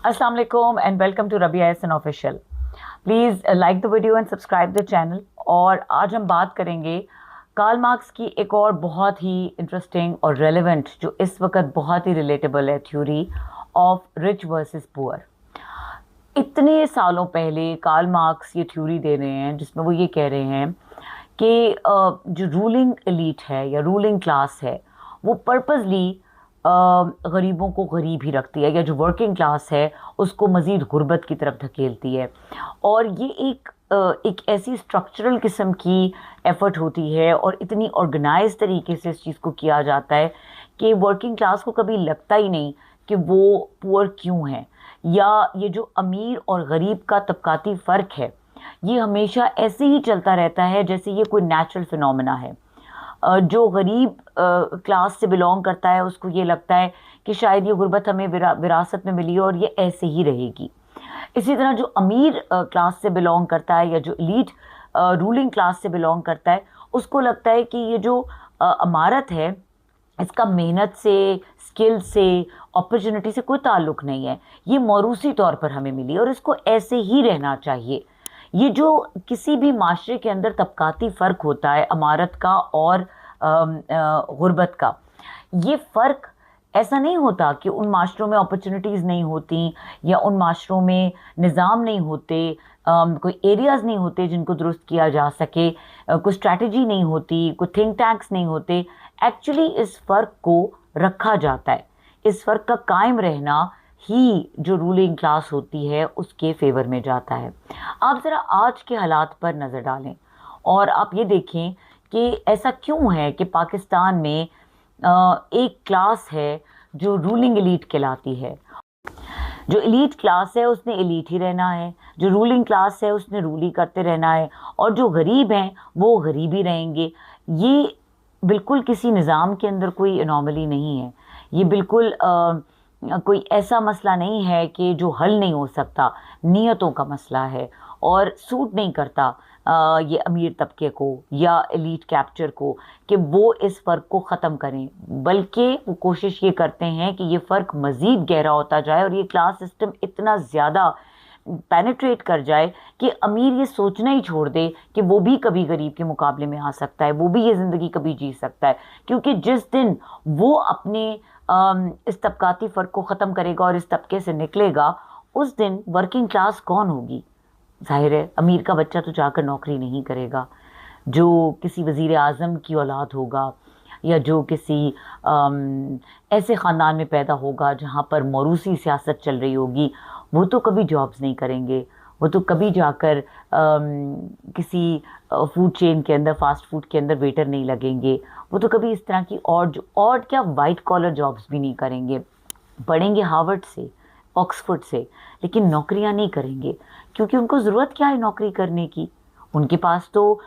Assalamu alaikum and welcome to Rabia Ehsan Official. Please like the video and subscribe the channel. और आज हम बात करेंगे Karl Marx की एक और बहुत ही इंटरेस्टिंग और रेलेवेंट जो इस वक्त बहुत ही रिलेटेबल है theory of rich versus poor. इतने सालों पहले कार्ल मार्क्स ये थ्योरी दे रहे हैं जिसमें वो ये कह रहे हैं कि जो रूलिंग एलीट है या रूलिंग क्लास है वो पर्पसली गरीबों को गरीब ही रखती है, या जो वर्किंग क्लास है उसको मज़ीद गुर्बत की तरफ धकेलती है। और ये एक ऐसी स्ट्रक्चरल किस्म की एफ़र्ट होती है और इतनी ऑर्गेनाइज तरीके से इस चीज़ को किया जाता है कि वर्किंग क्लास को कभी लगता ही नहीं कि वो पुअर क्यों है, या ये जो अमीर और गरीब का तबकाती फ़र्क है ये हमेशा ऐसे ही चलता रहता है जैसे ये कोई नेचुरल फिनोमेना है। जो गरीब क्लास से बिलोंग करता है उसको ये लगता है कि शायद ये गुर्बत हमें विरासत में मिली है और ये ऐसे ही रहेगी। इसी तरह जो अमीर क्लास से बिलोंग करता है या जो एलीट रूलिंग क्लास से बिलोंग करता है उसको लगता है कि ये जो अमारत है इसका मेहनत से, स्किल से, अपॉर्चुनिटी से कोई ताल्लुक़ नहीं है, ये मौरूसी तौर पर हमें मिली और इसको ऐसे ही रहना चाहिए। ये जो किसी भी माशरे के अंदर तबकाती फ़र्क होता है अमारत का और गुर्बत का, ये फ़र्क ऐसा नहीं होता कि उन माशरों में अपॉर्चुनिटीज़ नहीं होती या उन माशरों में निज़ाम नहीं होते, कोई एरियाज़ नहीं होते जिनको दुरुस्त किया जा सके, कोई स्ट्रैटेजी नहीं होती, कोई थिंक टैंक्स नहीं होते। एक्चुअली इस फ़र्क को रखा जाता है, इस फ़र्क का कायम रहना ही जो रूलिंग क्लास होती है उसके फेवर में जाता है। आप ज़रा आज के हालात पर नज़र डालें और आप ये देखें कि ऐसा क्यों है कि पाकिस्तान में एक क्लास है जो रूलिंग एलीट कहलाती है। जो एलीट क्लास है उसने एलीट ही रहना है, जो रूलिंग क्लास है उसने रूल ही करते रहना है, और जो गरीब हैं वो गरीब ही रहेंगे। ये बिल्कुल किसी निज़ाम के अंदर कोई एनॉमली नहीं है, ये बिल्कुल कोई ऐसा मसला नहीं है कि जो हल नहीं हो सकता, नीयतों का मसला है और सूट नहीं करता ये अमीर तबके को या एलीट कैप्चर को कि वो इस फ़र्क को ख़त्म करें, बल्कि वो कोशिश ये करते हैं कि ये फ़र्क मज़ीद गहरा होता जाए और ये क्लास सिस्टम इतना ज़्यादा पेनिट्रेट कर जाए कि अमीर ये सोचना ही छोड़ दे कि वो भी कभी गरीब के मुकाबले में आ सकता है, वो भी ये ज़िंदगी कभी जी सकता है। क्योंकि जिस दिन वो अपने इस तबकाती फ़र्क को ख़त्म करेगा और इस तबके से निकलेगा, उस दिन वर्किंग क्लास कौन होगी? ज़ाहिर है अमीर का बच्चा तो जाकर नौकरी नहीं करेगा। जो किसी वज़ीर आज़म की औलाद होगा या जो किसी ऐसे ख़ानदान में पैदा होगा जहाँ पर मौरूसी सियासत चल रही होगी, वो तो कभी जॉब्स नहीं करेंगे, वो तो कभी जाकर किसी फूड चेन के अंदर, फास्ट फूड के अंदर वेटर नहीं लगेंगे, वो तो कभी इस तरह की और क्या वाइट कॉलर जॉब्स भी नहीं करेंगे। पढ़ेंगे हार्वर्ड से, ऑक्सफोर्ड से, लेकिन नौकरियां नहीं करेंगे क्योंकि उनको ज़रूरत क्या है नौकरी करने की? उनके पास तो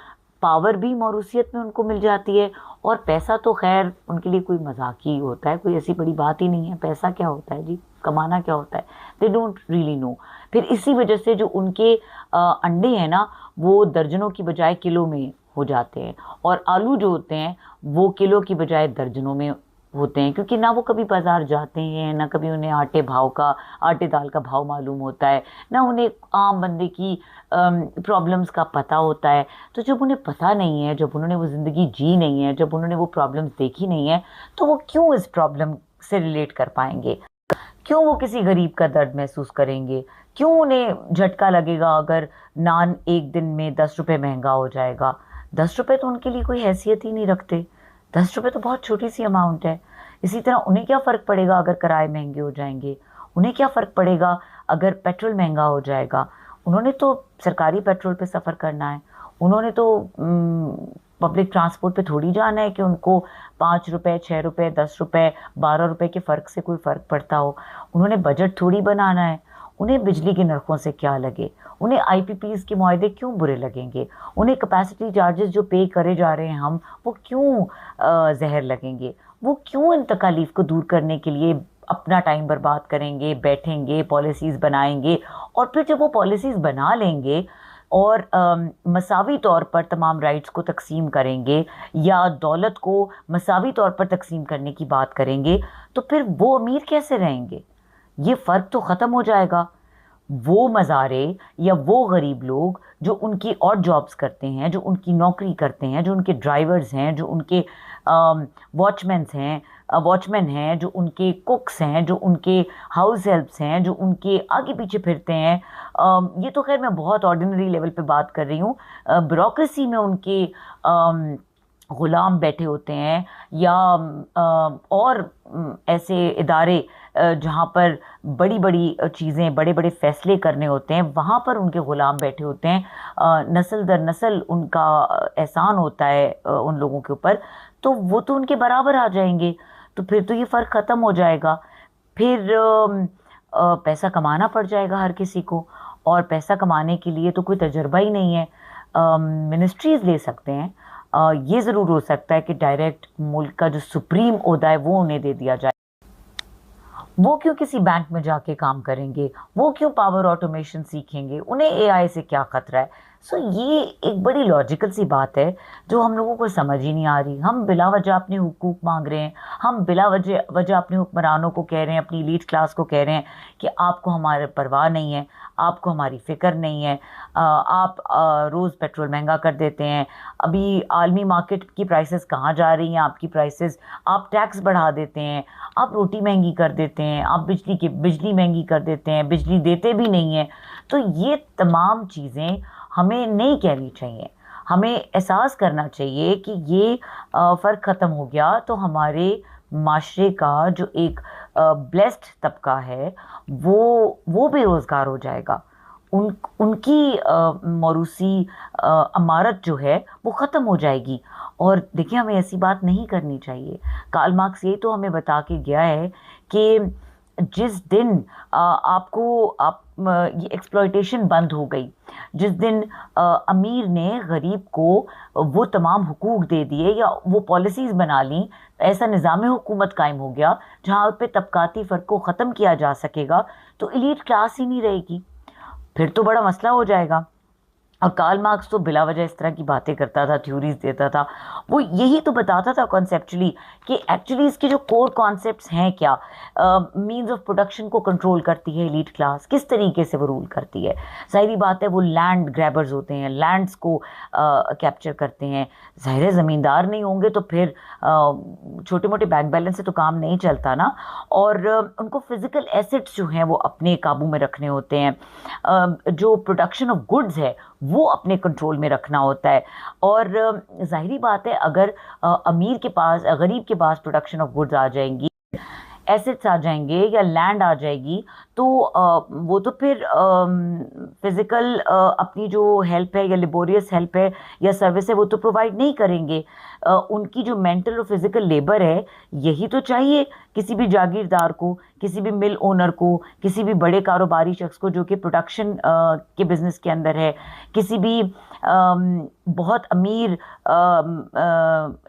पावर भी मौरूसियत में उनको मिल जाती है और पैसा तो खैर उनके लिए कोई मजाक ही होता है, कोई ऐसी बड़ी बात ही नहीं है। पैसा क्या होता है जी, कमाना क्या होता है, दे डोंट रियली नो। फिर इसी वजह से जो उनके अंडे हैं ना वो दर्जनों की बजाय किलो में हो जाते हैं, और आलू जो होते हैं वो किलो की बजाय दर्जनों में होते हैं, क्योंकि ना वो कभी बाज़ार जाते हैं, ना कभी उन्हें आटे दाल का भाव मालूम होता है, ना उन्हें आम बंदे की प्रॉब्लम्स का पता होता है। तो जब उन्हें पता नहीं है, जब उन्होंने वो ज़िंदगी जी नहीं है, जब उन्होंने वो प्रॉब्लम्स देखी नहीं है, तो वो क्यों इस प्रॉब्लम से रिलेट कर पाएंगे? क्यों वो किसी गरीब का दर्द महसूस करेंगे? क्यों उन्हें झटका लगेगा अगर नान एक दिन में 10 रुपये महंगा हो जाएगा? 10 रुपये तो उनके लिए कोई हैसियत ही नहीं रखते, 10 रुपये तो बहुत छोटी सी अमाउंट है। इसी तरह उन्हें क्या फ़र्क पड़ेगा अगर किराए महंगे हो जाएंगे? उन्हें क्या फ़र्क पड़ेगा अगर पेट्रोल महंगा हो जाएगा? उन्होंने तो सरकारी पेट्रोल पे सफ़र करना है, उन्होंने तो पब्लिक ट्रांसपोर्ट पे थोड़ी जाना है कि उनको 5 रुपये, 6 रुपये, 10 रुपये, 12 रुपये के फ़र्क से कोई फ़र्क पड़ता हो। उन्होंने बजट थोड़ी बनाना है, उन्हें बिजली के नरखों से क्या लगे, उन्हें आईपीपीज़ के मुआहदे क्यों बुरे लगेंगे, उन्हें कैपेसिटी चार्जेस जो पे करे जा रहे हैं हम वो क्यों जहर लगेंगे, वो क्यों इन तकालीफ को दूर करने के लिए अपना टाइम बर्बाद करेंगे, बैठेंगे, पॉलिसीज़ बनाएंगे, और फिर जब वो पॉलिसीज़ बना लेंगे और मसावी तौर पर तमाम राइट्स को तकसीम करेंगे या दौलत को मसावी तौर पर तकसीम करने की बात करेंगे, तो फिर वो अमीर कैसे रहेंगे? ये फ़र्क तो ख़त्म हो जाएगा। वो मज़ारे या वो गरीब लोग जो उनकी और जॉब्स करते हैं, जो उनकी नौकरी करते हैं, जो उनके ड्राइवर्स हैं, जो उनके वॉचमैन्स हैं, वॉचमैन हैं, जो उनके कुक्स हैं, जो उनके हाउस हेल्प्स हैं, जो उनके आगे पीछे फिरते हैं, ये तो खैर मैं बहुत ऑर्डिनरी लेवल पे बात कर रही हूँ। ब्यूरोक्रेसी में उनके ग़ुलाम बैठे होते हैं, या और ऐसे इदारे जहाँ पर बड़ी बड़ी चीज़ें, बड़े बड़े फ़ैसले करने होते हैं, वहाँ पर उनके ग़ुलाम बैठे होते हैं। नस्ल दर नस्ल उनका एहसान होता है उन लोगों के ऊपर, तो वो तो उनके बराबर आ जाएंगे। तो फिर तो ये फ़र्क ख़त्म हो जाएगा। फिर पैसा कमाना पड़ जाएगा हर किसी को, और पैसा कमाने के लिए तो कोई तजर्बा ही नहीं है। मिनिस्ट्रीज़ ले सकते हैं। ये ज़रूर हो सकता है कि डायरेक्ट मुल्क का जो सुप्रीम ओहदा है वो उन्हें दे दिया जाए। वो क्यों किसी बैंक में जाके काम करेंगे? वो क्यों पावर ऑटोमेशन सीखेंगे? उन्हें एआई से क्या खतरा है? सो ये एक बड़ी लॉजिकल सी बात है जो हम लोगों को समझ ही नहीं आ रही। हम बिला वजह अपने हुकूक मांग रहे हैं, हम बिला वजह वजह अपने हुक्मरानों को कह रहे हैं, अपनी एलीट क्लास को कह रहे हैं कि आपको हमारे परवाह नहीं है, आपको हमारी फ़िक्र नहीं है। आप रोज़ पेट्रोल महंगा कर देते हैं, अभी आलमी मार्केट की प्राइसेस कहाँ जा रही हैं आपकी प्राइसेस, आप टैक्स बढ़ा देते हैं, आप रोटी महंगी कर देते हैं, आप बिजली महंगी कर देते हैं, बिजली देते भी नहीं हैं। तो ये तमाम चीज़ें हमें नहीं कहनी चाहिए। हमें एहसास करना चाहिए कि ये फ़र्क ख़त्म हो गया तो हमारे माशरे का जो एक ब्लेस्ड तबका है वो बेरोज़गार हो जाएगा। उनकी मौरूसी अमारत जो है वो ख़त्म हो जाएगी। और देखिए, हमें ऐसी बात नहीं करनी चाहिए। कार्ल मार्क्स ये तो हमें बता के गया है कि जिस दिन ये एक्सप्लॉयटेशन बंद हो गई, जिस दिन अमीर ने गरीब को वो तमाम हुकूक दे दिए या वो पॉलिसीज़ बना ली, ऐसा निज़ाम हुकूमत कायम हो गया जहाँ पे तबकाती फ़र्क को ख़त्म किया जा सकेगा, तो एलीट क्लास ही नहीं रहेगी। फिर तो बड़ा मसला हो जाएगा। और कार्ल मार्क्स तो बिला वजह इस तरह की बातें करता था, थ्योरीज देता था। वो यही तो बताता था कॉन्सेप्चुअली कि एक्चुअली इसके जो कोर कॉन्सेप्ट्स हैं क्या, मींस ऑफ प्रोडक्शन को कंट्रोल करती है एलीट क्लास, किस तरीके से वो रूल करती है। ज़ाहिरी बात है वो लैंड ग्रैबर्स होते हैं, लैंड्स को कैप्चर करते हैं। ज़ाहिर ज़मींदार नहीं होंगे तो फिर छोटे मोटे बैंक बैलेंस से तो काम नहीं चलता ना। और उनको फिज़िकल एसेट्स जो हैं वो अपने काबू में रखने होते हैं, जो प्रोडक्शन ऑफ गुड्स है वो अपने कंट्रोल में रखना होता है। और ज़ाहिरी बात है अगर अमीर के पास, गरीब के पास प्रोडक्शन ऑफ गुड्स आ जाएंगी, एसेट्स आ जाएंगे या लैंड आ जाएगी, तो वो तो फिर फिज़िकल अपनी जो हेल्प है या लेबोरियस हेल्प है या सर्विस है वो तो प्रोवाइड नहीं करेंगे। उनकी जो मेंटल और फिज़िकल लेबर है यही तो चाहिए किसी भी जागीरदार को, किसी भी मिल ओनर को, किसी भी बड़े कारोबारी शख्स को जो कि प्रोडक्शन के बिज़नेस के अंदर है, किसी भी बहुत अमीर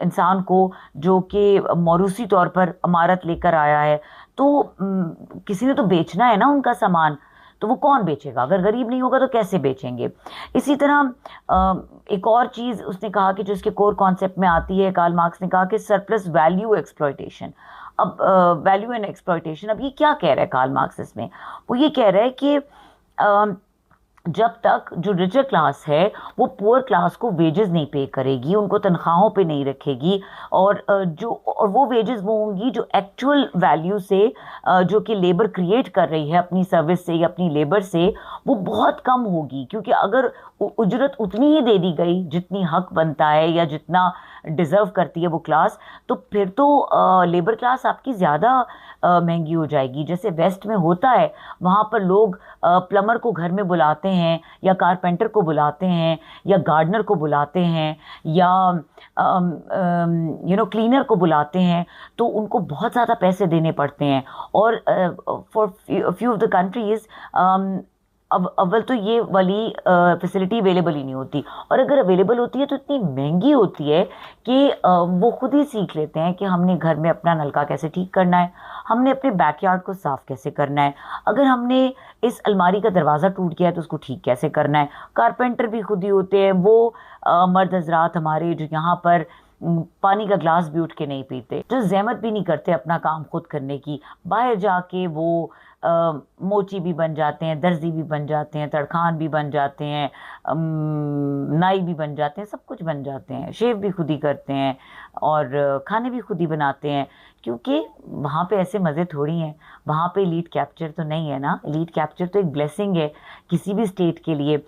इंसान को जो कि मौरूसी तौर पर अमारत लेकर आया है। तो किसी ने तो बेचना है ना उनका सामान, तो वो कौन बेचेगा? अगर गरीब नहीं होगा तो कैसे बेचेंगे? इसी तरह एक और चीज़ उसने कहा कि जो इसके कोर कॉन्सेप्ट में आती है, कार्ल मार्क्स ने कहा कि सरप्लस वैल्यू एक्सप्लॉयटेशन। अब वैल्यू एंड एक्सप्लॉयटेशन, अब ये क्या कह रहा है कार्ल मार्क्स इसमें? वो ये कह रहा है कि जब तक जो रिचर क्लास है वो पुअर क्लास को वेजेस नहीं पे करेगी, उनको तनख्वाहों पे नहीं रखेगी, और वो वेजेस वो होंगी जो एक्चुअल वैल्यू से जो कि लेबर क्रिएट कर रही है अपनी सर्विस से या अपनी लेबर से, वो बहुत कम होगी। क्योंकि अगर उजरत उतनी ही दे दी गई जितनी हक बनता है या जितना डिज़र्व करती है वो क्लास, तो फिर तो लेबर क्लास आपकी ज़्यादा महंगी हो जाएगी। जैसे वेस्ट में होता है, वहाँ पर लोग प्लम्बर को घर में बुलाते हैं या कारपेंटर को बुलाते हैं या गार्डनर को बुलाते हैं या क्लीनर को बुलाते हैं, तो उनको बहुत ज़्यादा पैसे देने पड़ते हैं। और for few of the countries अब अव्वल तो ये वाली फैसिलिटी अवेलेबल ही नहीं होती, और अगर अवेलेबल होती है तो इतनी महंगी होती है कि वो खुद ही सीख लेते हैं कि हमने घर में अपना नलका कैसे ठीक करना है, हमने अपने बैकयार्ड को साफ़ कैसे करना है, अगर हमने इस अलमारी का दरवाज़ा टूट गया है तो उसको ठीक कैसे करना है। कारपेंटर भी खुद ही होते हैं, वो मर्द हजरात हमारे जो यहाँ पर पानी का ग्लास भी उठ के नहीं पीते, जो जहमत भी नहीं करते अपना काम खुद करने की, बाहर जाके वो मोची भी बन जाते हैं, दर्जी भी बन जाते हैं, तड़खान भी बन जाते हैं, नाई भी बन जाते हैं, सब कुछ बन जाते हैं, शेव भी खुद ही करते हैं और खाने भी खुद ही बनाते हैं, क्योंकि वहाँ पे ऐसे मज़े थोड़ी हैं। वहाँ पे लीड कैप्चर तो नहीं है ना, लीड कैप्चर तो एक ब्लेसिंग है किसी भी स्टेट के लिए।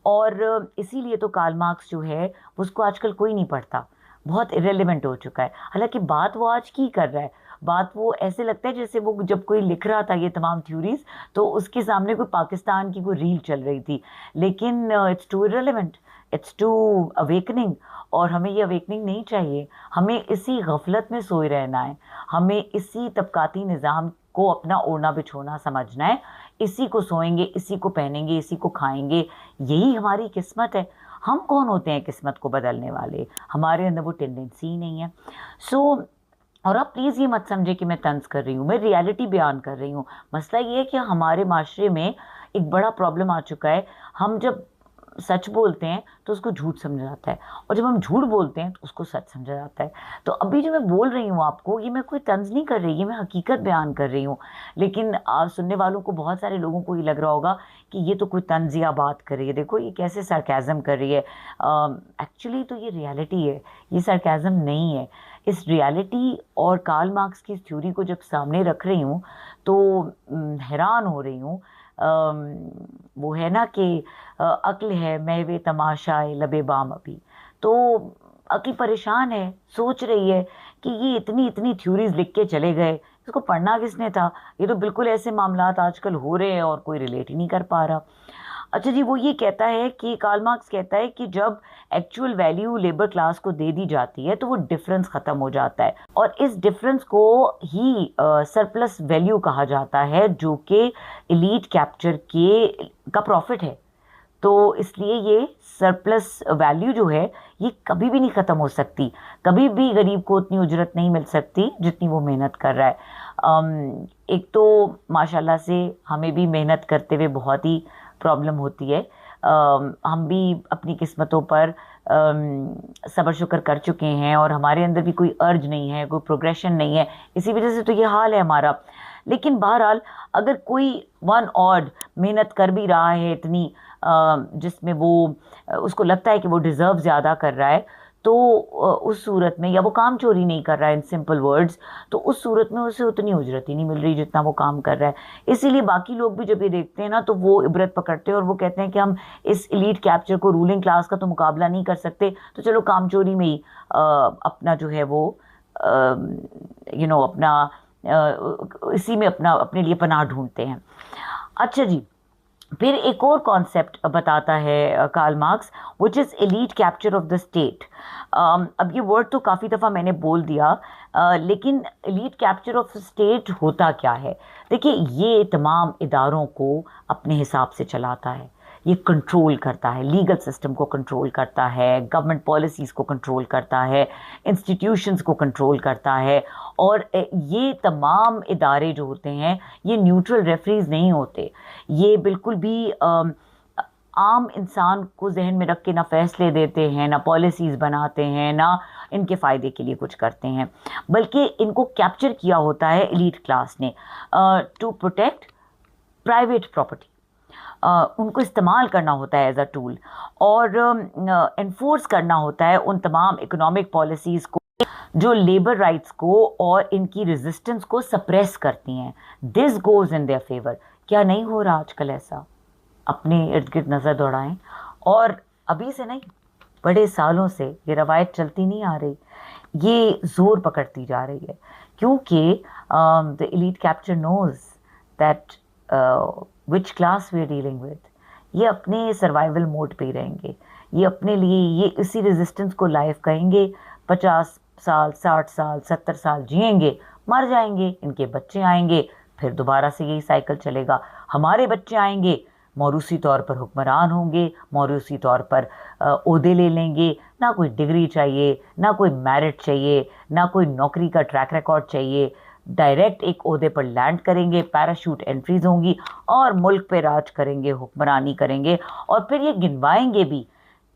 और इसीलिए तो कार्ल मार्क्स जो है उसको आजकल कोई नहीं पढ़ता, बहुत इरेलीवेंट हो चुका है। हालांकि बात वो आज की कर रहा है, बात वो ऐसे लगता है जैसे वो जब कोई लिख रहा था ये तमाम थ्योरीज तो उसके सामने कोई पाकिस्तान की कोई रील चल रही थी, लेकिन it's too irrelevant, it's too awakening. और हमें ये अवेकनिंग नहीं चाहिए, हमें इसी गफलत में सोए रहना है, हमें इसी तबकाती निज़ाम को अपना ओढ़ना बिछोना समझना है, इसी को सोएंगे, इसी को पहनेंगे, इसी को खाएंगे, यही हमारी किस्मत है। हम कौन होते हैं किस्मत को बदलने वाले, हमारे अंदर वो टेंडेंसी ही नहीं है। सो और आप प्लीज़ ये मत समझे कि मैं तंज कर रही हूँ, मैं रियलिटी बयान कर रही हूँ। मसला ये है कि हमारे माशरे में एक बड़ा प्रॉब्लम आ चुका है, हम जब सच बोलते हैं तो उसको झूठ समझा जाता है, और जब हम झूठ बोलते हैं तो उसको सच समझा जाता है। तो अभी जो मैं बोल रही हूँ आपको, ये मैं कोई तंज नहीं कर रही, ये मैं हकीकत बयान कर रही हूँ। लेकिन सुनने वालों को, बहुत सारे लोगों को ये लग रहा होगा कि ये तो कोई तंजिया बात कर रही है, देखो ये कैसे सरकाज़म कर रही है। एक्चुअली तो ये रियलिटी है, ये सरकाज़म नहीं है। इस रियलिटी और कार्ल मार्क्स की थ्योरी को जब सामने रख रही हूँ तो हैरान हो रही हूँ। वो है ना कि अक्ल है महवे तमाशाए लबे बाम अभी, तो अक्ल परेशान है, सोच रही है कि ये इतनी इतनी थ्योरीज लिख के चले गए, इसको पढ़ना किसने था, ये तो बिल्कुल ऐसे मामलात आजकल हो रहे हैं और कोई रिलेट ही नहीं कर पा रहा। अच्छा जी, वो ये कहता है कि कार्ल मार्क्स कहता है कि जब एक्चुअल वैल्यू लेबर क्लास को दे दी जाती है तो वो डिफरेंस ख़त्म हो जाता है, और इस डिफरेंस को ही सरप्लस वैल्यू कहा जाता है, जो कि एलीट कैप्चर के का प्रॉफिट है। तो इसलिए ये सरप्लस वैल्यू जो है ये कभी भी नहीं ख़त्म हो सकती, कभी भी गरीब को उतनी उजरत नहीं मिल सकती जितनी वो मेहनत कर रहा है। एक तो माशाल्लाह से हमें भी मेहनत करते हुए बहुत ही प्रॉब्लम होती है, हम भी अपनी किस्मतों पर सब्र शुक्र कर चुके हैं और हमारे अंदर भी कोई अर्ज नहीं है, कोई प्रोग्रेशन नहीं है, इसी वजह से तो ये हाल है हमारा। लेकिन बहरहाल अगर कोई वन ऑड मेहनत कर भी रहा है इतनी, जिसमें वो उसको लगता है कि वो डिज़र्व ज़्यादा कर रहा है, तो उस सूरत में, या वो काम चोरी नहीं कर रहा है इन सिंपल वर्ड्स, तो उस सूरत में उसे उतनी उजरत ही नहीं मिल रही जितना वो काम कर रहा है। इसीलिए बाकी लोग भी जब ये देखते हैं ना तो वो इबरत पकड़ते हैं और वो कहते हैं कि हम इस एलीट कैप्चर को, रूलिंग क्लास का तो मुकाबला नहीं कर सकते, तो चलो काम चोरी में ही अपना जो है वो अपना इसी में अपना अपने लिए पनाह ढूंढते हैं। अच्छा जी, फिर एक और कॉन्सेप्ट बताता है Karl Marx, which is elite capture of the state. अब ये वर्ड तो काफ़ी दफ़ा मैंने बोल दिया, लेकिन एलीट कैप्चर ऑफ स्टेट होता क्या है? देखिए, ये तमाम इदारों को अपने हिसाब से चलाता है, ये कंट्रोल करता है, लीगल सिस्टम को कंट्रोल करता है, गवर्नमेंट पॉलिसीज़ को कंट्रोल करता है, इंस्टीट्यूशंस को कंट्रोल करता है। और ये तमाम इदारे जो होते हैं ये न्यूट्रल रेफरीज नहीं होते, ये बिल्कुल भी आम इंसान को जहन में रख के ना फैसले देते हैं, ना पॉलिसीज़ बनाते हैं, ना इनके फ़ायदे के लिए कुछ करते हैं, बल्कि इनको कैप्चर किया होता है एलीट क्लास ने टू प्रोटेक्ट प्राइवेट प्रॉपर्टी। उनको इस्तेमाल करना होता है एज अ टूल, और इन्फोर्स करना होता है उन तमाम इकोनॉमिक पॉलिसीज़ को जो लेबर राइट्स को और इनकी रेजिस्टेंस को सप्रेस करती हैं। This goes in their favour. क्या नहीं हो रहा आजकल ऐसा? अपने इर्द गिर्द नज़र दौड़ाएं, और अभी से नहीं, बड़े सालों से ये रवायत चलती नहीं आ रही, ये ज़ोर पकड़ती जा रही है, क्योंकि the elite capture knows that which class we are dealing with. ये अपने सर्वाइवल मोड पे ही रहेंगे, ये अपने लिए ये इसी रेजिस्टेंस को लाइफ कहेंगे, 50 साल 60 साल 70 साल जिएंगे, मर जाएंगे, इनके बच्चे आएंगे, फिर दोबारा से यही साइकिल चलेगा। हमारे बच्चे आएंगे, मौरूसी तौर पर हुक्मरान होंगे, मौरूसी तौर पर ओहदे ले लेंगे, ना कोई डिग्री चाहिए, ना कोई मेरिट चाहिए, ना कोई नौकरी का ट्रैक रिकॉर्ड चाहिए, डायरेक्ट एक ओहदे पर लैंड करेंगे, पैराशूट एंट्रीज होंगी और मुल्क पे राज करेंगे, हुक्मरानी करेंगे, और फिर ये गिनवाएंगे भी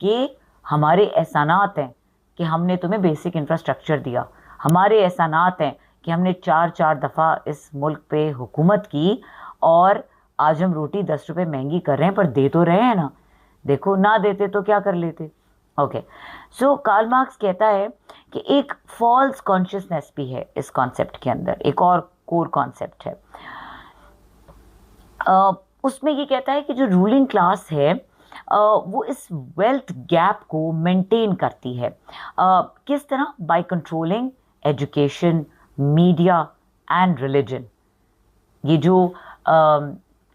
कि हमारे एहसानात हैं कि हमने तुम्हें बेसिक इंफ्रास्ट्रक्चर दिया, हमारे एहसानात हैं कि हमने 4 दफ़ा इस मुल्क पे हुकूमत की और आज हम रोटी 10 रुपए महंगी कर रहे हैं, पर दे तो रहे हैं ना। देखो, ना देते तो क्या कर लेते। ओके, सो कार्ल मार्क्स कहता है कि एक फॉल्स कॉन्शियसनेस भी है इस कॉन्सेप्ट के अंदर, एक और कोर कॉन्सेप्ट है। उसमें ये कहता है कि जो रूलिंग क्लास है वो इस वेल्थ गैप को मेंटेन करती है। किस तरह? By controlling education, media and religion. ये जो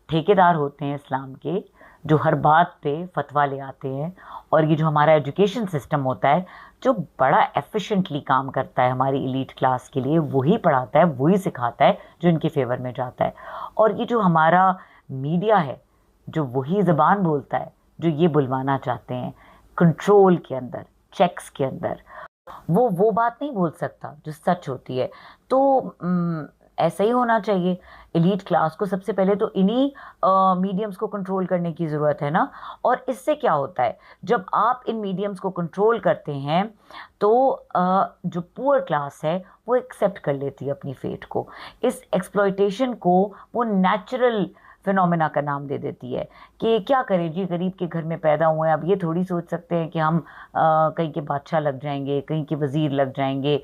ठेकेदार होते हैं इस्लाम के, जो हर बात पे फतवा ले आते हैं, और ये जो हमारा एजुकेशन सिस्टम होता है जो बड़ा एफिशिएंटली काम करता है हमारी एलीट क्लास के लिए, वही पढ़ाता है, वही सिखाता है जो इनके फेवर में जाता है। और ये जो हमारा मीडिया है, जो वही ज़बान बोलता है जो ये बुलवाना चाहते हैं, कंट्रोल के अंदर, चेक्स के अंदर, वो बात नहीं बोल सकता जो सच होती है। तो ऐसा ही होना चाहिए। एलीट क्लास को सबसे पहले तो इन्हीं मीडियम्स को कंट्रोल करने की ज़रूरत है ना। और इससे क्या होता है, जब आप इन मीडियम्स को कंट्रोल करते हैं तो जो पुअर क्लास है वो एक्सेप्ट कर लेती है अपनी फेट को। इस एक्सप्लॉयटेशन को वो नेचुरल फिनोमेना का नाम दे देती है कि क्या करें जी, गरीब के घर में पैदा हुए हैं। अब ये थोड़ी सोच सकते हैं कि हम कहीं के बादशाह लग जाएंगे, कहीं के वज़ीर लग जाएंगे,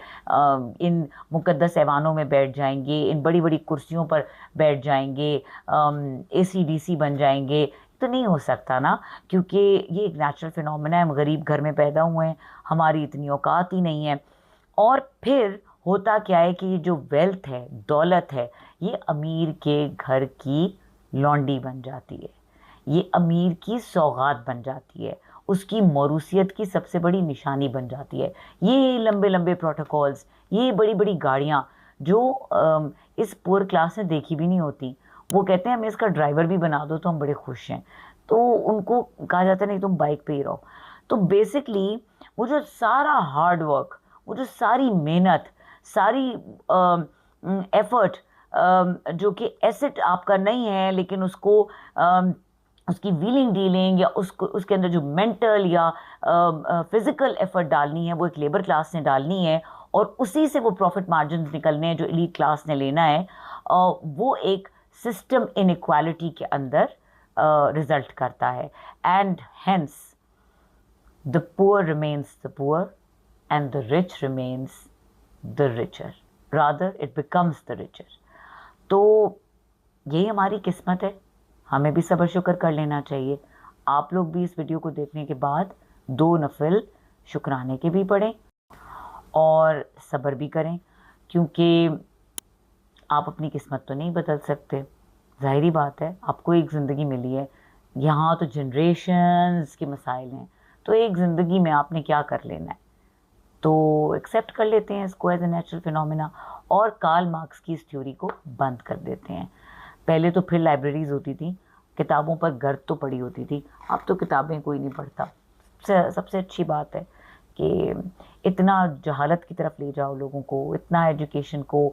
इन मुक़द्दस ऐवानों में बैठ जाएंगे, इन बड़ी बड़ी कुर्सियों पर बैठ जाएंगे, ACDC बन जाएंगे। तो नहीं हो सकता ना, क्योंकि ये एक नेचुरल फिनोमेना है। हम गरीब घर में पैदा हुए हैं, हमारी इतनी औकात ही नहीं है। और फिर होता क्या है कि ये जो वेल्थ है, दौलत है, ये अमीर के घर की लौंडी बन जाती है, ये अमीर की सौगात बन जाती है, उसकी मौरूसियत की सबसे बड़ी निशानी बन जाती है। ये लंबे लंबे प्रोटोकॉल्स, ये बड़ी बड़ी गाड़ियाँ जो इस पुअर क्लास ने देखी भी नहीं होती, वो कहते हैं हमें इसका ड्राइवर भी बना दो तो हम बड़े खुश हैं। तो उनको कहा जाता है नहीं, तुम बाइक पे ही रहो। तो बेसिकली वो जो सारा हार्ड वर्क, वो जो सारी मेहनत, सारी एफर्ट, जो कि एसेट आपका नहीं है, लेकिन उसको उसकी व्हीलिंग डीलिंग या उसको उसके अंदर जो मेंटल या फिजिकल एफर्ट डालनी है वो एक लेबर क्लास ने डालनी है, और उसी से वो प्रॉफिट मार्जिन निकलने हैं जो एलीट क्लास ने लेना है। वो एक सिस्टम इनइक्वालिटी के अंदर रिजल्ट करता है। And hence the poor remains the poor and the rich remains the richer, rather it becomes the richer. तो यही हमारी किस्मत है, हमें भी सब्र शुक्र कर लेना चाहिए। आप लोग भी इस वीडियो को देखने के बाद 2 नफिल शुक्राने के भी पढ़ें और सब्र भी करें, क्योंकि आप अपनी किस्मत तो नहीं बदल सकते। ज़ाहिरी बात है, आपको एक ज़िंदगी मिली है, यहाँ तो जनरेशन्स के मसाइल हैं, तो एक ज़िंदगी में आपने क्या कर लेना है। तो एक्सेप्ट कर लेते हैं इसको एज ए नेचुरल फिनोमेना, और कार्ल मार्क्स की इस थ्योरी को बंद कर देते हैं। पहले तो फिर लाइब्रेरीज़ होती थी, किताबों पर गर्द तो पड़ी होती थी, अब तो किताबें कोई नहीं पढ़ता। सबसे अच्छी बात है कि इतना जहालत की तरफ ले जाओ लोगों को, इतना एजुकेशन को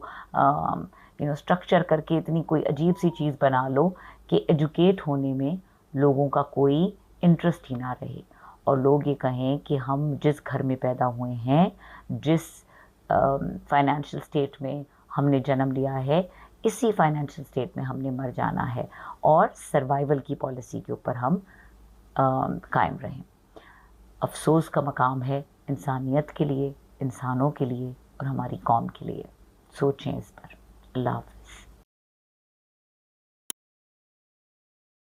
स्ट्रक्चर करके इतनी कोई अजीब सी चीज़ बना लो कि एजुकेट होने में लोगों का कोई इंटरेस्ट ही ना रहे, और लोग ये कहें कि हम जिस घर में पैदा हुए हैं, जिस फाइनेंशियल स्टेट में हमने जन्म लिया है, इसी फाइनेंशियल स्टेट में हमने मर जाना है, और सर्वाइवल की पॉलिसी के ऊपर हम कायम रहें। अफसोस का मकाम है इंसानियत के लिए, इंसानों के लिए और हमारी कौम के लिए। सोचें इस पर। अल्लाह हाफ़िज़।